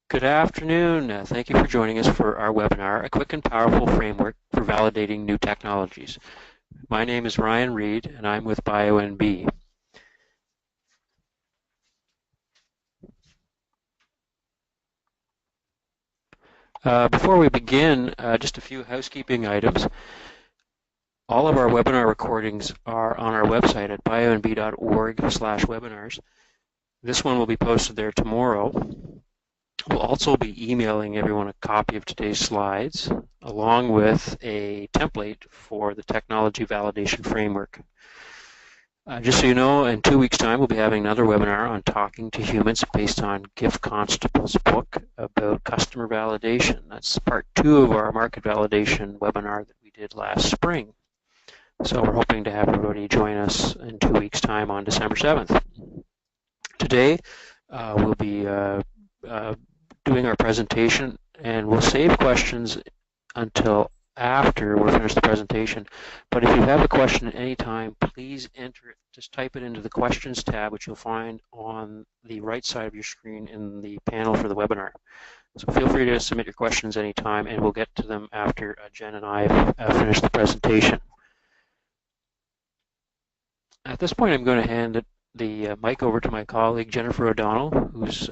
Good afternoon. Thank you for joining us for our webinar, A Quick and Powerful Framework for Validating New Technologies. My name is Ryan Reed, and I'm with BioNB. Before we begin, just a few housekeeping items. All of our webinar recordings are on our website at bionb.org/webinars. This one will be posted there tomorrow. We'll also be emailing everyone a copy of today's slides, along with a template for the technology validation framework. Just so you know, in 2 weeks' time, we'll be having another webinar on talking to humans based on Gift Constable's book about customer validation. That's part 2 of our market validation webinar that we did last spring. So we're hoping to have everybody join us in 2 weeks' time on December 7th. Today, we'll be doing our presentation, and we'll save questions until after we're finished the presentation. But if you have a question at any time, please enter it. Just type it into the questions tab, which you'll find on the right side of your screen in the panel for the webinar. So feel free to submit your questions anytime, and we'll get to them after Jen and I finish the presentation. At this point, I'm going to hand the mic over to my colleague, Jennifer O'Donnell, who's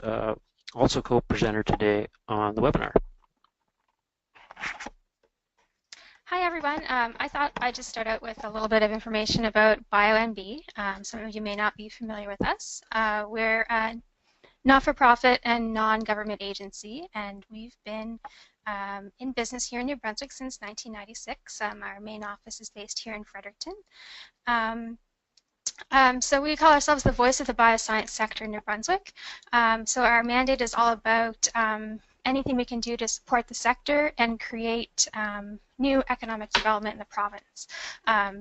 also co-presenter today on the webinar. Hi everyone. I thought I'd just start out with a little bit of information about BioNB. Some of you may not be familiar with us. We're a not-for-profit and non-government agency, and we've been in business here in New Brunswick since 1996. Our main office is based here in Fredericton. So we call ourselves the voice of the bioscience sector in New Brunswick. So our mandate is all about anything we can do to support the sector and create new economic development in the province.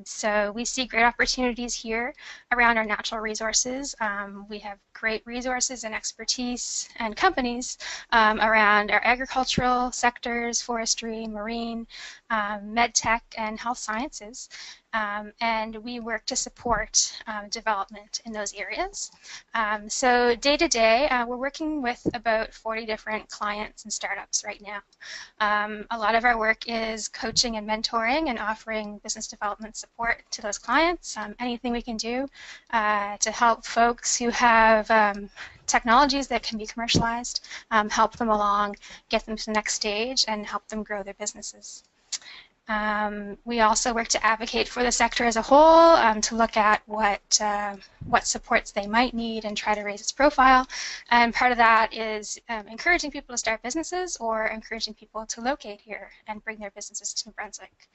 So we see great opportunities here around our natural resources. We have great resources and expertise and companies around our agricultural sectors, forestry, marine, med tech, and health sciences. And we work to support development in those areas. So day to day, we're working with about 40 different clients and startups right now. A lot of our work is coaching and mentoring and offering business development support to those clients. Anything we can do to help folks who have technologies that can be commercialized, help them along, get them to the next stage, and help them grow their businesses. We also work to advocate for the sector as a whole, to look at what supports they might need and try to raise its profile. And part of that is encouraging people to start businesses or encouraging people to locate here and bring their businesses to New Brunswick.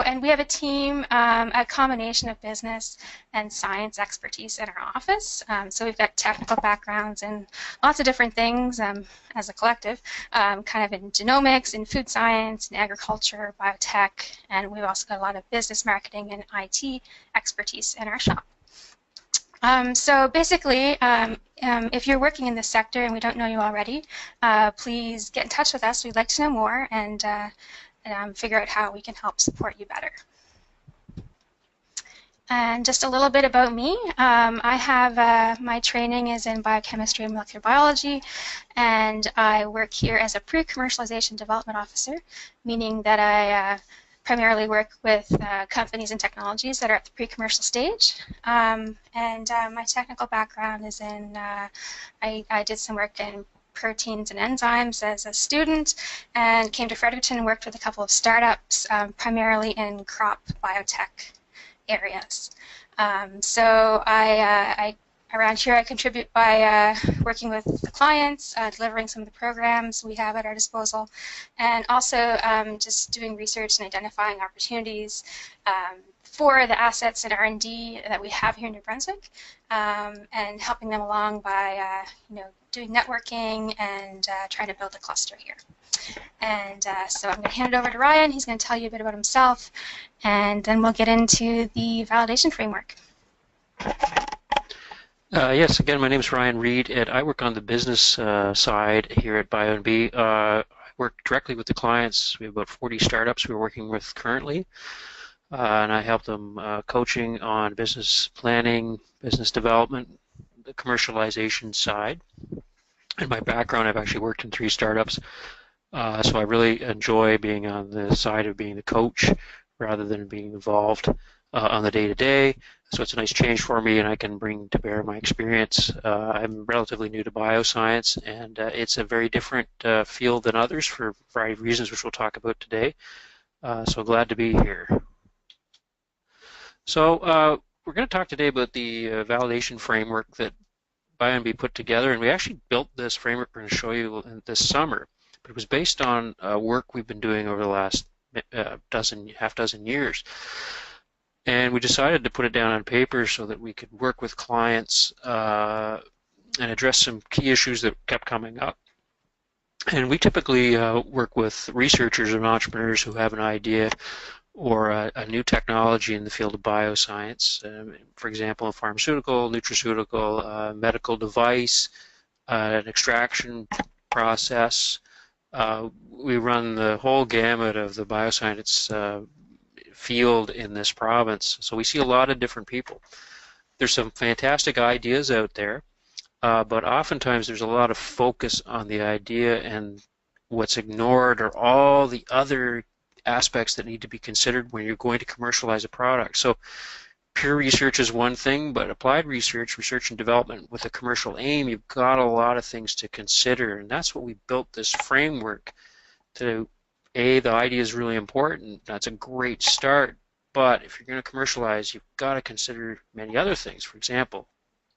And we have a team, a combination of business and science expertise in our office. So we've got technical backgrounds in lots of different things as a collective, kind of in genomics, in food science, in agriculture, biotech, and we've also got a lot of business marketing and IT expertise in our shop. So basically, if you're working in this sector and we don't know you already, please get in touch with us. We'd like to know more and figure out how we can help support you better. And just a little bit about me. I have my training is in biochemistry and molecular biology, and I work here as a pre-commercialization development officer, meaning that I primarily work with companies and technologies that are at the pre-commercial stage. And my technical background is in, I did some work in proteins and enzymes as a student and came to Fredericton and worked with a couple of startups, primarily in crop biotech areas. So around here I contribute by working with the clients, delivering some of the programs we have at our disposal, and also just doing research and identifying opportunities for the assets and R&D that we have here in New Brunswick, and helping them along by doing networking and trying to build a cluster here. And so I'm going to hand it over to Ryan. He's going to tell you a bit about himself, and then we'll get into the validation framework. Yes, again, my name is Ryan Reed, and I work on the business side here at BioNB. I work directly with the clients. We have about 40 startups we're working with currently, and I help them coaching on business planning, business development, the commercialization side. In my background, I've actually worked in 3 startups, so I really enjoy being on the side of being the coach rather than being involved on the day-to-day. So it's a nice change for me, and I can bring to bear my experience. I'm relatively new to bioscience, and it's a very different field than others for a variety of reasons, which we'll talk about today. So glad to be here. So we're going to talk today about the validation framework that BioNB put together, and we actually built this framework we're going to show you this summer. But it was based on work we've been doing over the last half dozen years. And we decided to put it down on paper so that we could work with clients and address some key issues that kept coming up. And we typically work with researchers and entrepreneurs who have an idea or a new technology in the field of bioscience, for example, a pharmaceutical, nutraceutical, medical device, an extraction process. We run the whole gamut of the bioscience field in this province, so we see a lot of different people. There's some fantastic ideas out there, but oftentimes there's a lot of focus on the idea, and what's ignored are all the other aspects that need to be considered when you're going to commercialize a product. So pure research is one thing, but applied research, research and development with a commercial aim, you've got a lot of things to consider, and that's what we built this framework to. The idea is really important. That's a great start, but if you're going to commercialize, you've got to consider many other things. For example,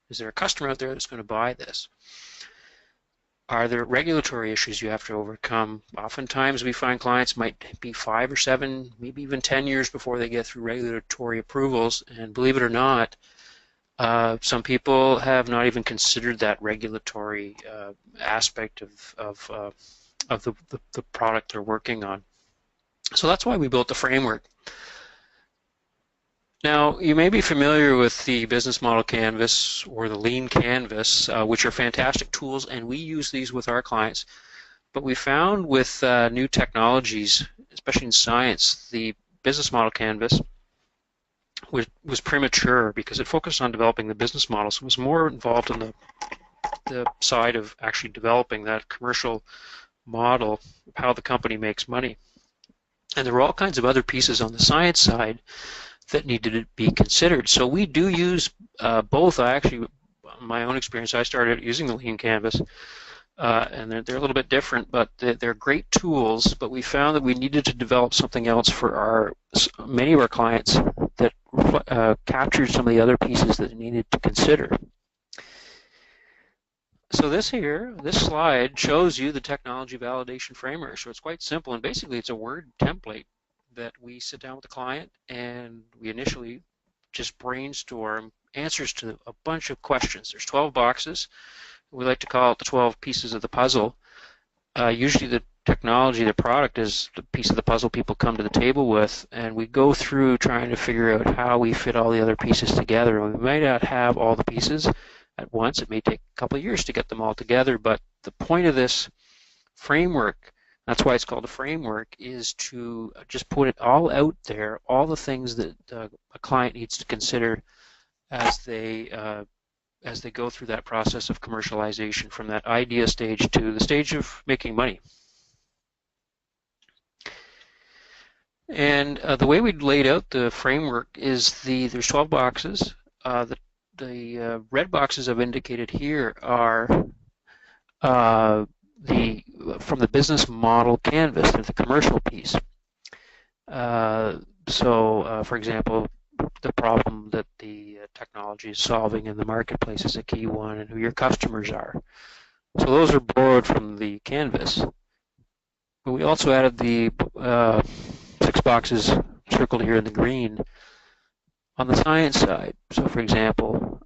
is there a customer out there that's going to buy this? Are there regulatory issues you have to overcome? Oftentimes we find clients might be 5 or 7, maybe even 10 years before they get through regulatory approvals, and believe it or not, some people have not even considered that regulatory aspect of the product they're working on. So that's why we built the framework. Now, you may be familiar with the business model canvas or the lean canvas, which are fantastic tools, and we use these with our clients. But we found with new technologies, especially in science, the business model canvas was premature because it focused on developing the business model, so it was more involved in the side of actually developing that commercial model of how the company makes money. And there were all kinds of other pieces on the science side that needed to be considered. So we do use both. I actually, my own experience, I started using the Lean Canvas, and they're a little bit different, but they're great tools. But we found that we needed to develop something else for many of our clients that captured some of the other pieces that they needed to consider. So this slide shows you the technology validation framework. So it's quite simple, and basically it's a Word template that we sit down with the client and we initially just brainstorm answers to a bunch of questions. There's 12 boxes. We like to call it the 12 pieces of the puzzle. Usually the technology, the product, is the piece of the puzzle people come to the table with, and we go through trying to figure out how we fit all the other pieces together. And we might not have all the pieces at once. It may take a couple of years to get them all together, but the point of this framework, that's why it's called a framework, is to just put it all out there, all the things that a client needs to consider as they go through that process of commercialization, from that idea stage to the stage of making money. And the way we laid out the framework is there's 12 boxes. The red boxes I've indicated here are from the business model canvas, the commercial piece. For example, the problem that the technology is solving in the marketplace is a key one, and who your customers are. So those are borrowed from the canvas. But we also added the 6 boxes circled here in the green on the science side. So for example,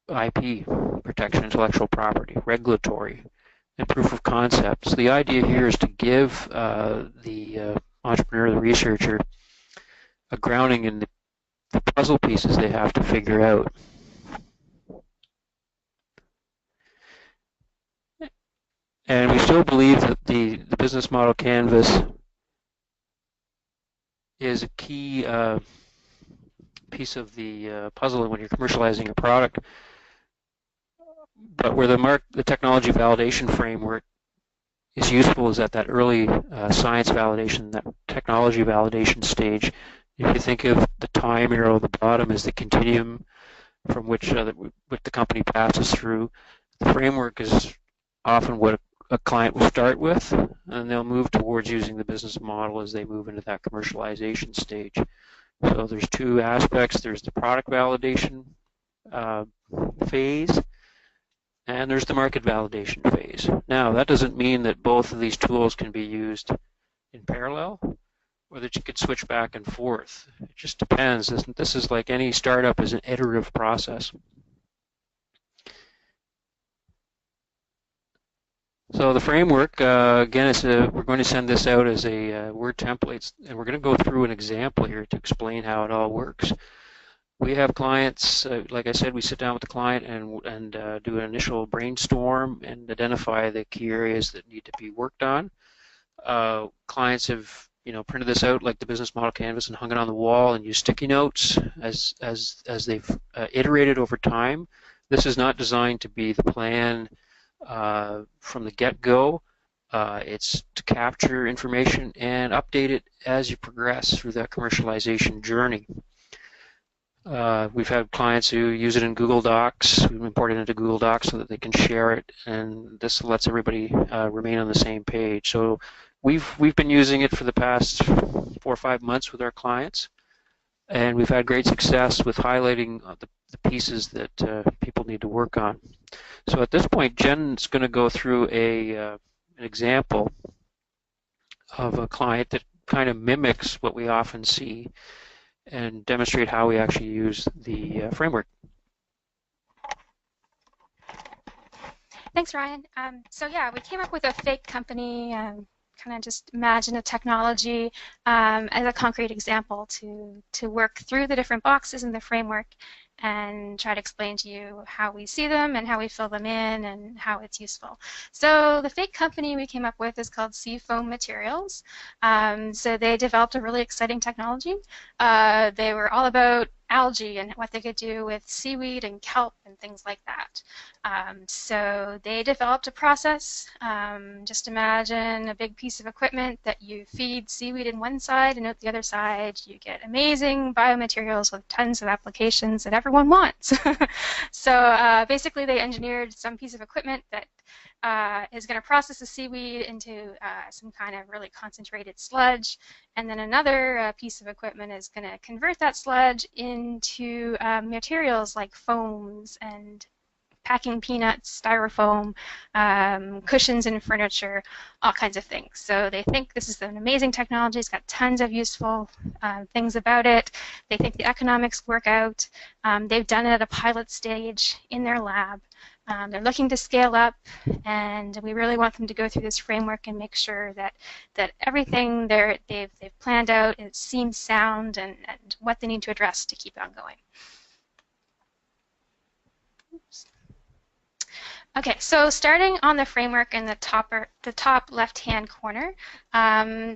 IP, protection, intellectual property, regulatory, and proof of concepts. The idea here is to give the entrepreneur, the researcher, a grounding in the puzzle pieces they have to figure out. And we still believe that the business model canvas is a key piece of the puzzle when you're commercializing a product. But where the technology validation framework is useful is at that early science validation, that technology validation stage. If you think of the time arrow at the bottom as the continuum from which the company passes through, the framework is often what a client will start with, and they'll move towards using the business model as they move into that commercialization stage. So there's two aspects. There's the product validation uh, phase, and there's the market validation phase. Now, that doesn't mean that both of these tools can be used in parallel or that you could switch back and forth. It just depends. This is like any startup, is an iterative process. So the framework, again, we're going to send this out as a Word templates, and we're going to go through an example here to explain how it all works. We have clients, like I said, we sit down with the client and do an initial brainstorm and identify the key areas that need to be worked on. Clients have printed this out like the business model canvas and hung it on the wall and used sticky notes as they've iterated over time. This is not designed to be the plan from the get-go. It's to capture information and update it as you progress through that commercialization journey. We've had clients who use it in Google Docs. We've imported it into Google Docs so that they can share it, and this lets everybody remain on the same page. So we've been using it for the past 4 or 5 months with our clients, and we've had great success with highlighting the pieces that people need to work on. So at this point, Jen's going to go through an example of a client that kind of mimics what we often see and demonstrate how we actually use the framework. Thanks, Ryan. So yeah, we came up with a fake company, kind of just imagine a technology as a concrete example to work through the different boxes in the framework and try to explain to you how we see them and how we fill them in and how it's useful. So the fake company we came up with is called Seafoam Materials. So they developed a really exciting technology. They were all about algae and what they could do with seaweed and kelp and things like that. So they developed a process. Just imagine a big piece of equipment that you feed seaweed in one side, and out the other side you get amazing biomaterials with tons of applications that everyone wants. So basically they engineered some piece of equipment that is going to process the seaweed into some kind of really concentrated sludge, and then another piece of equipment is going to convert that sludge into materials like foams and packing peanuts, styrofoam, cushions in furniture, all kinds of things. So they think this is an amazing technology. It's got tons of useful things about it. They think the economics work out. They've done it at a pilot stage in their lab. They're looking to scale up, and we really want them to go through this framework and make sure that everything they've planned out seems sound and what they need to address to keep on going. Oops. Okay, so starting on the framework in the top left-hand corner,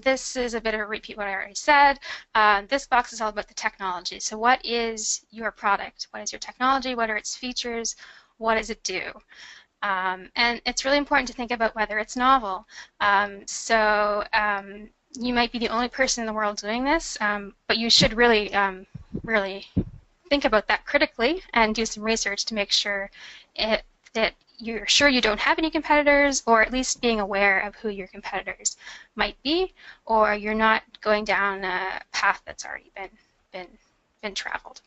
this is a bit of a repeat what I already said. This box is all about the technology. So what is your product? What is your technology? What are its features? What does it do? And it's really important to think about whether it's novel. You might be the only person in the world doing this, but you should really, really think about that critically and do some research to make sure that you're sure you don't have any competitors, or at least being aware of who your competitors might be, or you're not going down a path that's already been traveled.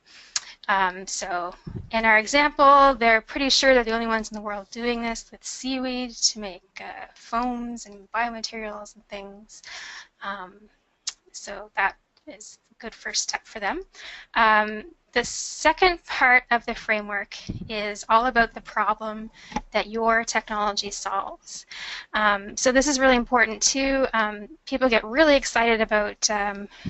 So in our example, they're pretty sure they're the only ones in the world doing this with seaweed to make foams and biomaterials and things. So that is a good first step for them. The second part of the framework is all about the problem that your technology solves. So this is really important too. People get really excited about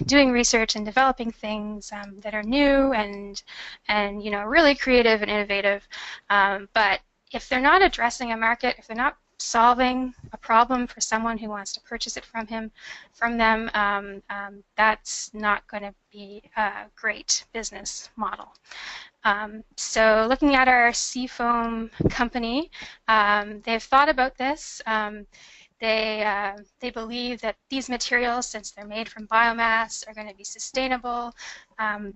doing research and developing things that are new and really creative and innovative. But if they're not addressing a market, if they're not solving a problem for someone who wants to purchase it from them, that's not going to be a great business model. So looking at our seafoam company, they've thought about this. They believe that these materials, since they're made from biomass, are going to be sustainable.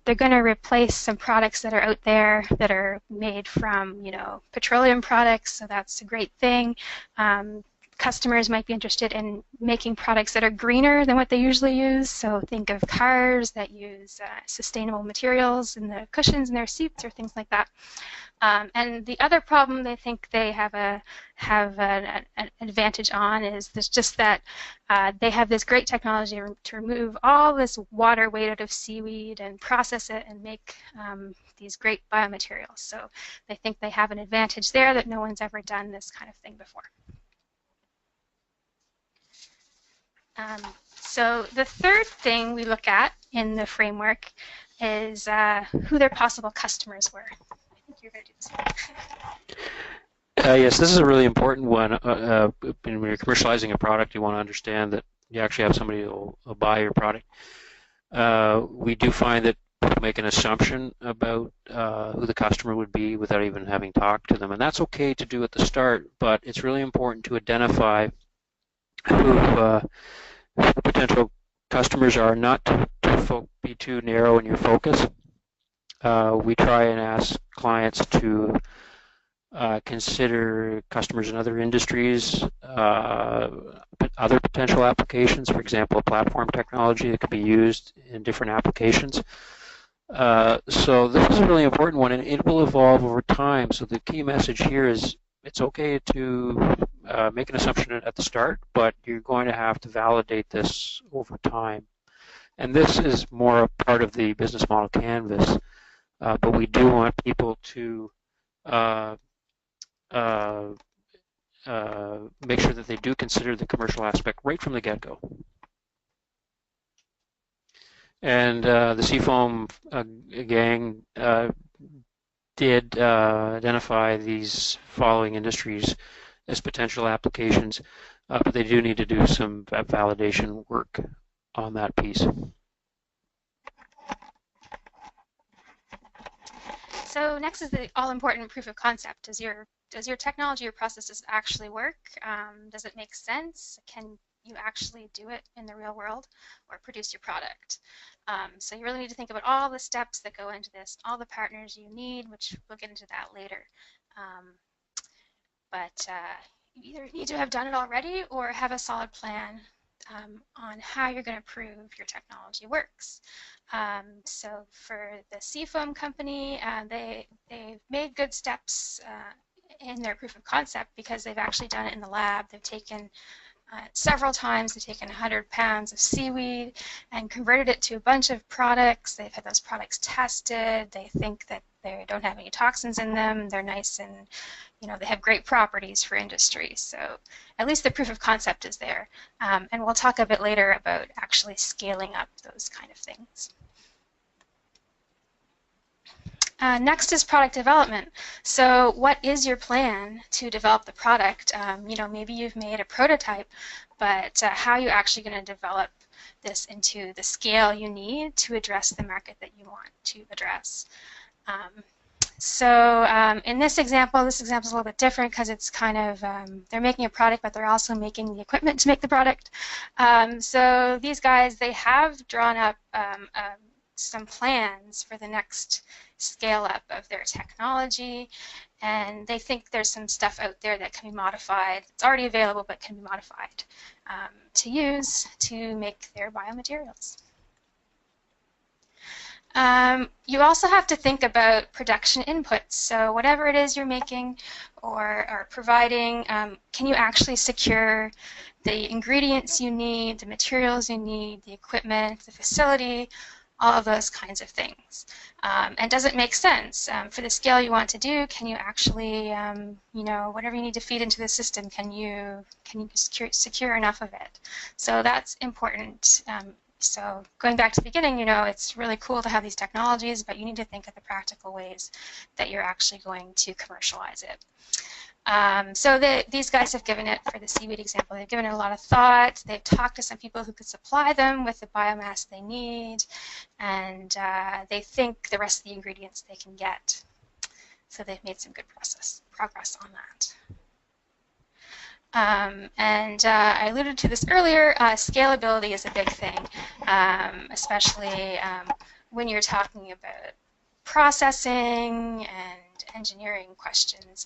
They're going to replace some products that are out there that are made from, petroleum products. So that's a great thing. Customers might be interested in making products that are greener than what they usually use. So think of cars that use sustainable materials in the cushions in their seats or things like that. And the other problem they think they have an advantage on is just that they have this great technology to remove all this water weight out of seaweed and process it and make these great biomaterials. So they think they have an advantage there that no one's ever done this kind of thing before. So the third thing we look at in the framework is who their possible customers were. I think you're going to do this one. Yes, this is a really important one. When you're commercializing a product, you want to understand that you actually have somebody who will buy your product. We do find that people make an assumption about who the customer would be without even having talked to them, and that's okay to do at the start, but it's really important to identify who potential customers are, not to be too narrow in your focus. We try and ask clients to consider customers in other industries, other potential applications, for example, platform technology that could be used in different applications. So this is a really important one, and it will evolve over time. So the key message here is it's okay to make an assumption at the start, but you're going to have to validate this over time. And this is more a part of the business model canvas, but we do want people to make sure that they do consider the commercial aspect right from the get-go. And the Seafoam gang did identify these following industries as potential applications, but they do need to do some validation work on that piece. So next is the all-important proof of concept. Does your technology or processes actually work? Does it make sense? Can you actually do it in the real world or produce your product? So you really need to think about all the steps that go into this, all the partners you need, which we'll get into that later. But you either need to have done it already or have a solid plan on how you're going to prove your technology works. So for the Seafoam company, they've made good steps in their proof of concept because they've actually done it in the lab. They've taken several times, they've taken 100 pounds of seaweed and converted it to a bunch of products. They've had those products tested. They think that they don't have any toxins in them. They're nice and, they have great properties for industry. So at least the proof of concept is there. And we'll talk a bit later about actually scaling up those kind of things. Next is product development. So what is your plan to develop the product? Maybe you've made a prototype, but how are you actually going to develop this into the scale you need to address the market that you want to address? In this example is a little bit different because it's kind of, they're making a product, but they're also making the equipment to make the product. So these guys, they have drawn up some plans for the next scale up of their technology, and they think there's some stuff out there that can be modified. It's already available, but can be modified to use to make their biomaterials. You also have to think about production inputs. So whatever it is you're making or providing, can you actually secure the ingredients you need, the materials you need, the equipment, the facility, all of those kinds of things. And does it make sense? For the scale you want to do, can you actually, whatever you need to feed into the system, can you secure enough of it? So that's important. So going back to the beginning, it's really cool to have these technologies, but you need to think of the practical ways that you're actually going to commercialize it. So these guys have given it, for the seaweed example, they've given it a lot of thought. They've talked to some people who could supply them with the biomass they need, and they think the rest of the ingredients they can get. So they've made some good progress on that. I alluded to this earlier, scalability is a big thing, especially when you're talking about processing and engineering questions.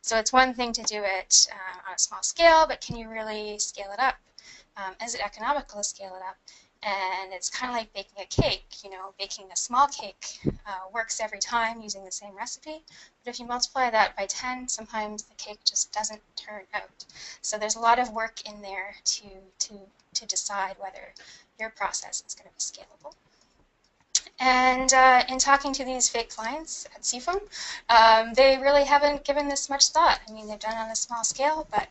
So it's one thing to do it on a small scale, but can you really scale it up? Is it economical to scale it up? And it's kind of like baking a cake. You know, baking a small cake works every time using the same recipe, but if you multiply that by 10, sometimes the cake just doesn't turn out. So there's a lot of work in there to decide whether your process is going to be scalable. And in talking to these fake clients at Seafoam, they really haven't given this much thought. I mean, they've done it on a small scale, but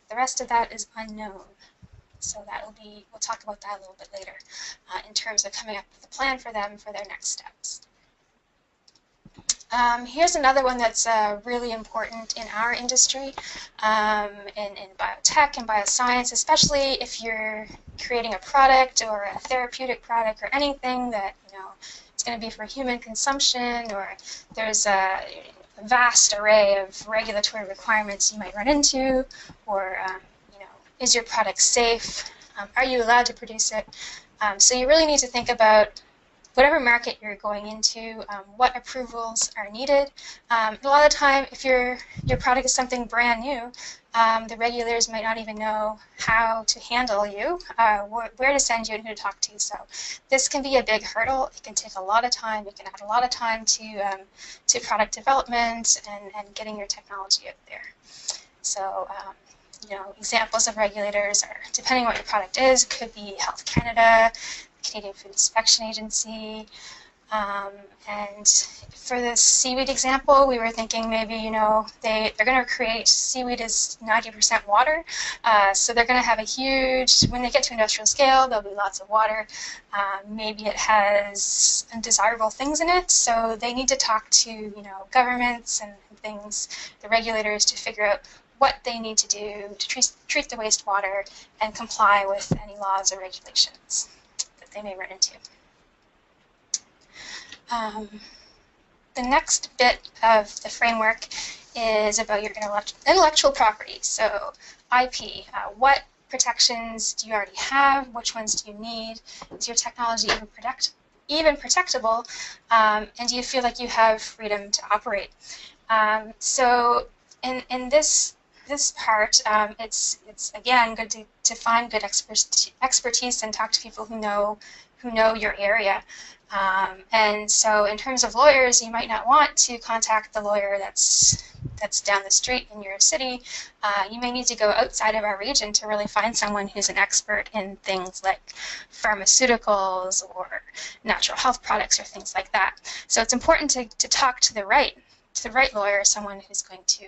the rest of that is unknown. So that will be, we'll talk about that a little bit later in terms of coming up with a plan for them for their next steps. Here's another one that's really important in our industry, in biotech and bioscience, especially if you're creating a product or a therapeutic product or anything that, you know, it's going to be for human consumption, or there's a vast array of regulatory requirements you might run into, or you know, is your product safe? Are you allowed to produce it? So you really need to think about whatever market you're going into, what approvals are needed. A lot of the time, if your product is something brand new, the regulators might not even know how to handle you, where to send you and who to talk to. So this can be a big hurdle. It can take a lot of time. It can add a lot of time to product development and getting your technology out there. So you know, examples of regulators are, depending on what your product is, could be Health Canada, Canadian Food Inspection Agency, and for the seaweed example, we were thinking maybe, you know, they're going to create, seaweed is 90% water, so they're going to have a huge, when they get to industrial scale, there'll be lots of water. Maybe it has undesirable things in it, so they need to talk to, you know, governments and things, the regulators, to figure out what they need to do to treat the wastewater and comply with any laws or regulations that they may run into. The next bit of the framework is about your intellectual property. So IP, what protections do you already have? Which ones do you need? Is your technology even protectable? And do you feel like you have freedom to operate? So in this part, it's again good to find good expertise and talk to people who know your area. And so in terms of lawyers, you might not want to contact the lawyer that's down the street in your city. You may need to go outside of our region to really find someone who's an expert in things like pharmaceuticals or natural health products or things like that. So it's important to talk to the right lawyer, someone who's going to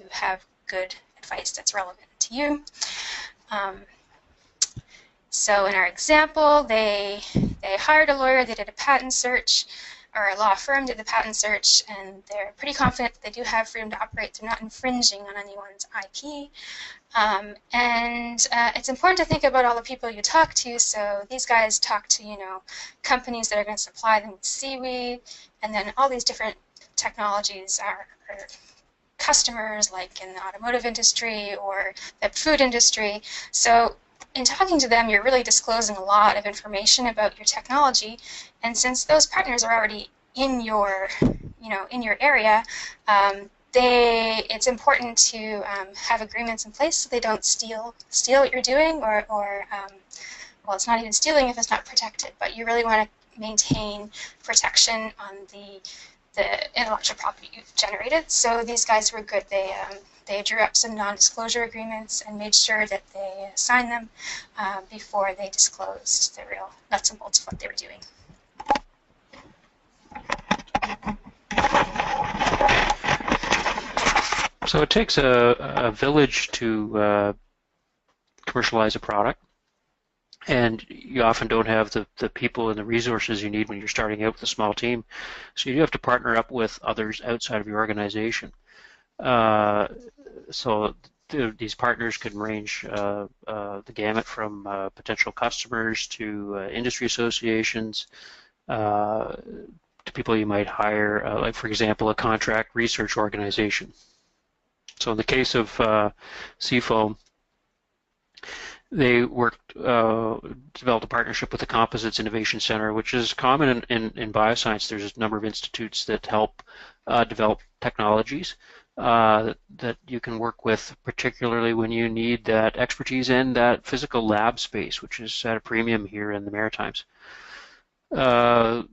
have good advice that's relevant to you. So in our example, they hired a lawyer, they did a patent search, or a law firm did the patent search, and they're pretty confident that they do have freedom to operate. They're not infringing on anyone's IP. It's important to think about all the people you talk to. So these guys talk to, you know, companies that are going to supply them with seaweed, and then all these different technologies are customers, like in the automotive industry or the food industry. So in talking to them, you're really disclosing a lot of information about your technology, and since those partners are already in your, you know, in your area, it's important to have agreements in place so they don't steal what you're doing, or well, it's not even stealing if it's not protected, but you really want to maintain protection on the intellectual property you've generated. So these guys were good. They drew up some non-disclosure agreements and made sure that they signed them before they disclosed the real nuts and bolts of what they were doing. So it takes a village to commercialize a product, and you often don't have the people and the resources you need when you're starting out with a small team. So you do have to partner up with others outside of your organization. So these partners can range the gamut from potential customers to industry associations, uh, to people you might hire, like for example, a contract research organization. So in the case of Seafoam, they developed a partnership with the Composites Innovation Center, which is common in bioscience. There's a number of institutes that help develop technologies that you can work with, particularly when you need that expertise in that physical lab space, which is at a premium here in the Maritimes. Uh,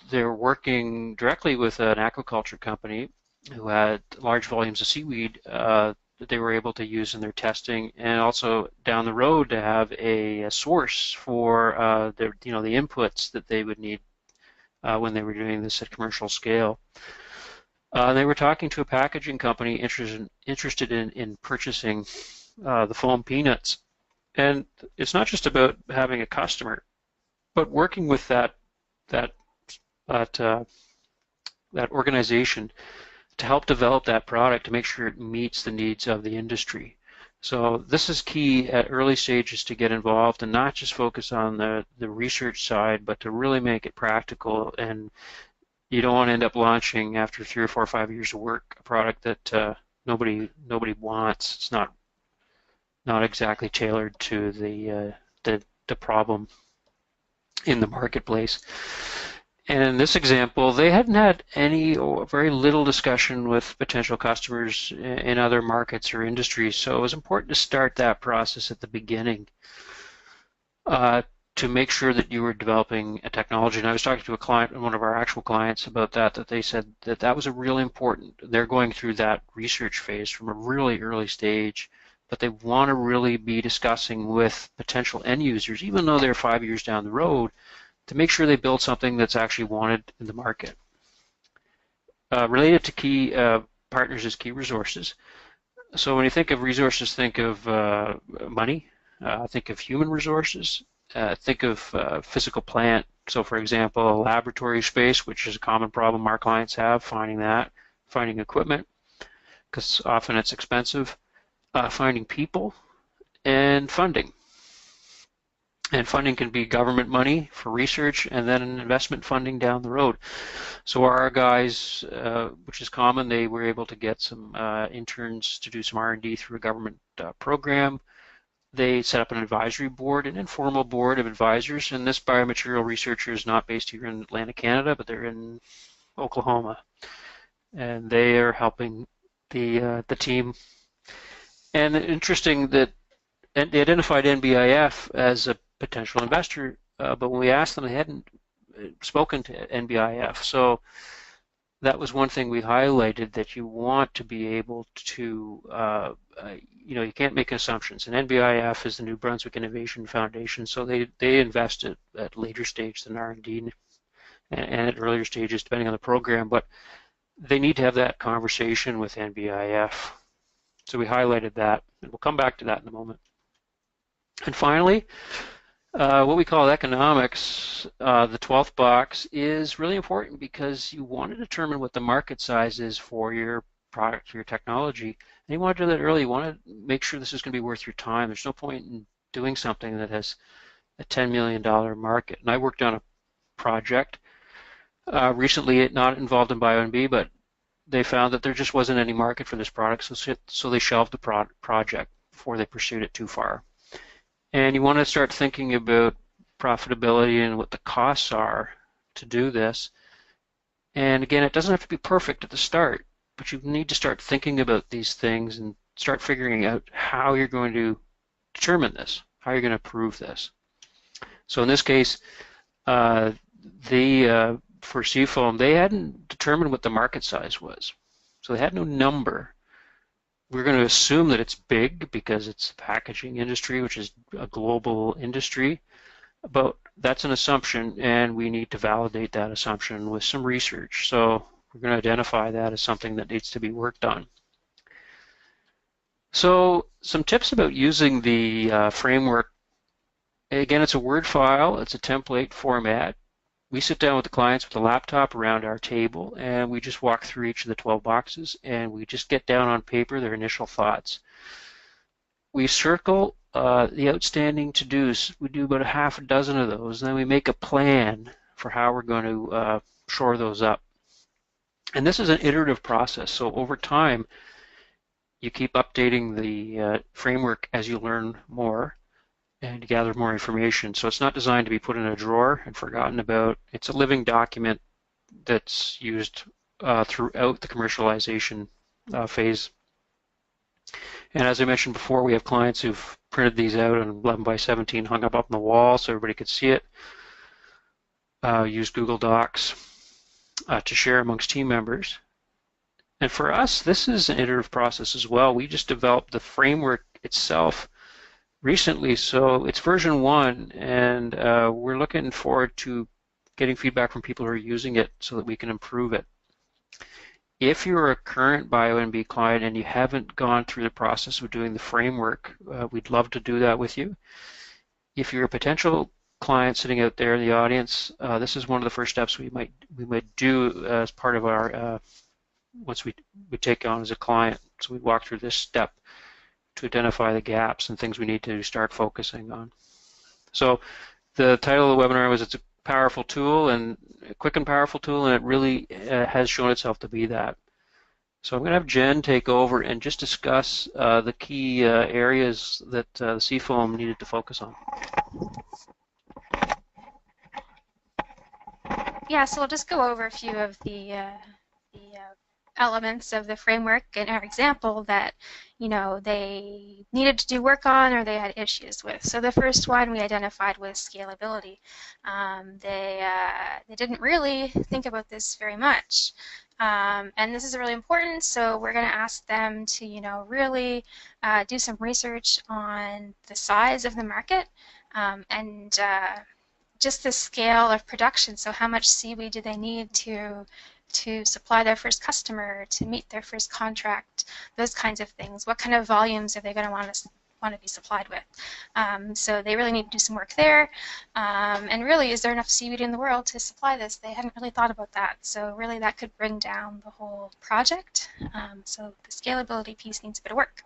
they're working directly with an aquaculture company who had large volumes of seaweed that they were able to use in their testing, and also down the road to have a source for the inputs that they would need when they were doing this at commercial scale. They were talking to a packaging company interested in purchasing the foam peanuts, and it's not just about having a customer, but working with that that that organization to help develop that product to make sure it meets the needs of the industry. So this is key at early stages to get involved and not just focus on the research side, but to really make it practical. And you don't want to end up launching after 3 or 4 or 5 years of work a product that nobody wants. It's not exactly tailored to the problem in the marketplace. And in this example, they hadn't had any or very little discussion with potential customers in other markets or industries. So it was important to start that process at the beginning to make sure that you were developing a technology. And I was talking to a client, one of our actual clients, about that they said that was a really important. They're going through that research phase from a really early stage, but they want to really be discussing with potential end users, even though they're 5 years down the road, to make sure they build something that's actually wanted in the market. Related to key partners is key resources. So when you think of resources, think of money, think of human resources, think of physical plant. So for example, a laboratory space, which is a common problem our clients have, finding equipment, because often it's expensive, finding people, and funding. And funding can be government money for research and then investment funding down the road. So our guys, which is common, they were able to get some interns to do some R&D through a government program. They set up an advisory board, an informal board of advisors, and this biomaterial researcher is not based here in Atlantic, Canada, but they're in Oklahoma. And they are helping the team. And interesting that they identified NBIF as a potential investor, but when we asked them, they hadn't spoken to NBIF. So that was one thing we highlighted, that you want to be able to, you can't make assumptions. And NBIF is the New Brunswick Innovation Foundation, so they invest at later stage than R&D and at earlier stages, depending on the program. But they need to have that conversation with NBIF. So we highlighted that, and we'll come back to that in a moment. And finally, what we call economics, the 12th box, is really important because you want to determine what the market size is for your product, your technology. And you want to do that early. You want to make sure this is going to be worth your time. There's no point in doing something that has a $10 million market. And I worked on a project recently, not involved in BioNB, but they found that there just wasn't any market for this product, so they shelved the project before they pursued it too far. And you want to start thinking about profitability and what the costs are to do this. And again, it doesn't have to be perfect at the start, but you need to start thinking about these things and start figuring out how you're going to determine this, how you're going to prove this. So in this case, for Seafoam, they hadn't determined what the market size was. So they had no number. We're going to assume that it's big because it's the packaging industry, which is a global industry, but that's an assumption, and we need to validate that assumption with some research. So we're going to identify that as something that needs to be worked on. So some tips about using the framework. Again, it's a Word file. It's a template format. we sit down with the clients with a laptop around our table, and we just walk through each of the 12 boxes, and we just get down on paper their initial thoughts. We circle the outstanding to-dos. We do about a half a dozen of those, and then we make a plan for how we're going to shore those up. And this is an iterative process, so over time, you keep updating the framework as you learn more and gather more information. So it's not designed to be put in a drawer and forgotten about. It's a living document that's used throughout the commercialization phase. And as I mentioned before, we have clients who've printed these out on 11 by 17, hung up on the wall so everybody could see it. Use Google Docs to share amongst team members. And for us, this is an iterative process as well. We just developed the framework itself recently, so it's version 1, and we're looking forward to getting feedback from people who are using it so that we can improve it. If you're a current BioNB client and you haven't gone through the process of doing the framework, we'd love to do that with you. If you're a potential client sitting out there in the audience, this is one of the first steps we might do as part of our once we take on as a client. So we walk through this step to identify the gaps and things we need to start focusing on. So the title of the webinar was, it's a powerful tool, and a quick and powerful tool, and it really has shown itself to be that. So I'm going to have Jen take over and just discuss the key areas that the CFOM needed to focus on. Yeah, so I'll just go over a few of the elements of the framework in our example that, you know, they needed to do work on or they had issues with. So the first one we identified was scalability. They didn't really think about this very much. And this is really important, so we're going to ask them to, you know, really do some research on the size of the market and just the scale of production. So how much seaweed do they need to supply their first customer, to meet their first contract, those kinds of things. What kind of volumes are they going to want to be supplied with? So they really need to do some work there. And really, is there enough seaweed in the world to supply this? They hadn't really thought about that. So really, that could bring down the whole project. So the scalability piece needs a bit of work.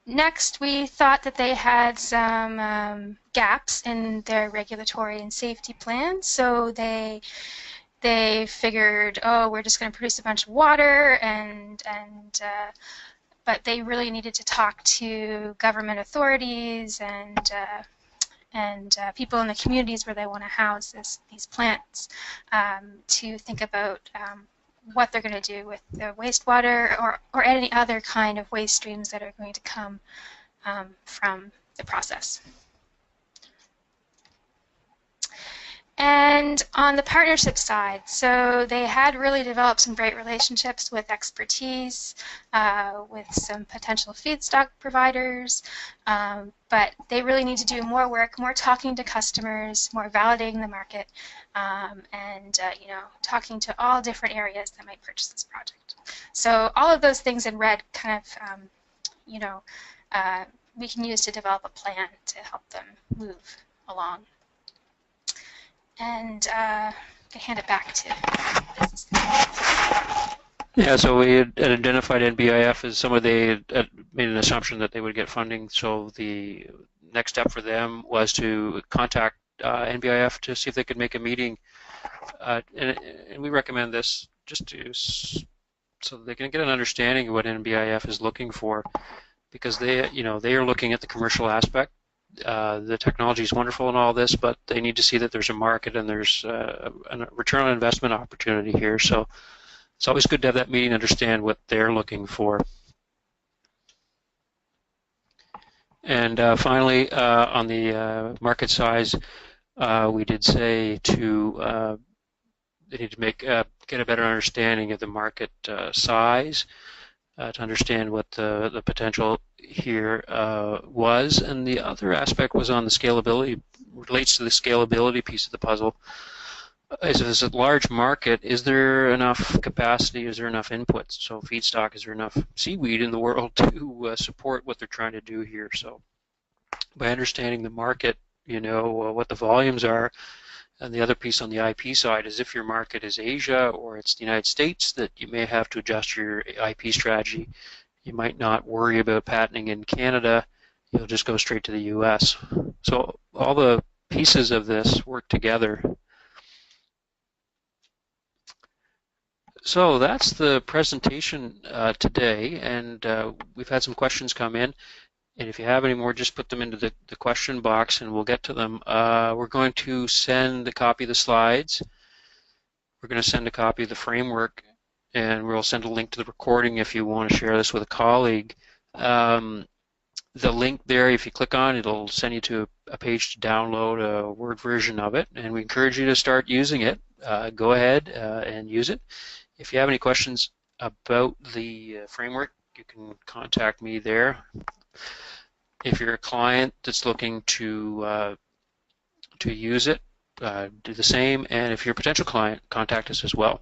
Next, we thought that they had some gaps in their regulatory and safety plans. So they figured, oh, we're just going to produce a bunch of water, but they really needed to talk to government authorities and people in the communities where they want to house these plants to think about what they're going to do with the wastewater or any other kind of waste streams that are going to come from the process. And on the partnership side, so they had really developed some great relationships with expertise, with some potential feedstock providers, but they really need to do more work, more talking to customers, more validating the market, and you know, talking to all different areas that might purchase this project. So all of those things in red kind of, you know, we can use to develop a plan to help them move along. And I hand it back to business. Yeah, so we had identified NBIF as someone they had made an assumption that they would get funding. So the next step for them was to contact NBIF to see if they could make a meeting. And we recommend this just to so they can get an understanding of what NBIF is looking for, because they, you know, they are looking at the commercial aspect. The technology is wonderful and all this, but they need to see that there's a market and there's a return on investment opportunity here. So it's always good to have that meeting, understand what they're looking for. And finally, on the market size, we did say to they need to get a better understanding of the market size. To understand what the potential here was. And the other aspect was on the scalability, relates to the scalability piece of the puzzle. As it's a large market, is there enough capacity, is there enough inputs? So feedstock, is there enough seaweed in the world to support what they're trying to do here? So by understanding the market you know what the volumes are. And the other piece on the IP side is if your market is Asia or it's the United States, that you may have to adjust your IP strategy. You might not worry about patenting in Canada. You'll just go straight to the US. So all the pieces of this work together. So that's the presentation today, and we've had some questions come in. And if you have any more, just put them into the question box and we'll get to them. We're going to send a copy of the slides. We're going to send a copy of the framework, and we'll send a link to the recording if you want to share this with a colleague. The link there, if you click on it, it'll send you to a page to download a Word version of it, and we encourage you to start using it. Go ahead and use it. If you have any questions about the framework, you can contact me there. If you're a client that's looking to use it, do the same. And if you're a potential client, contact us as well.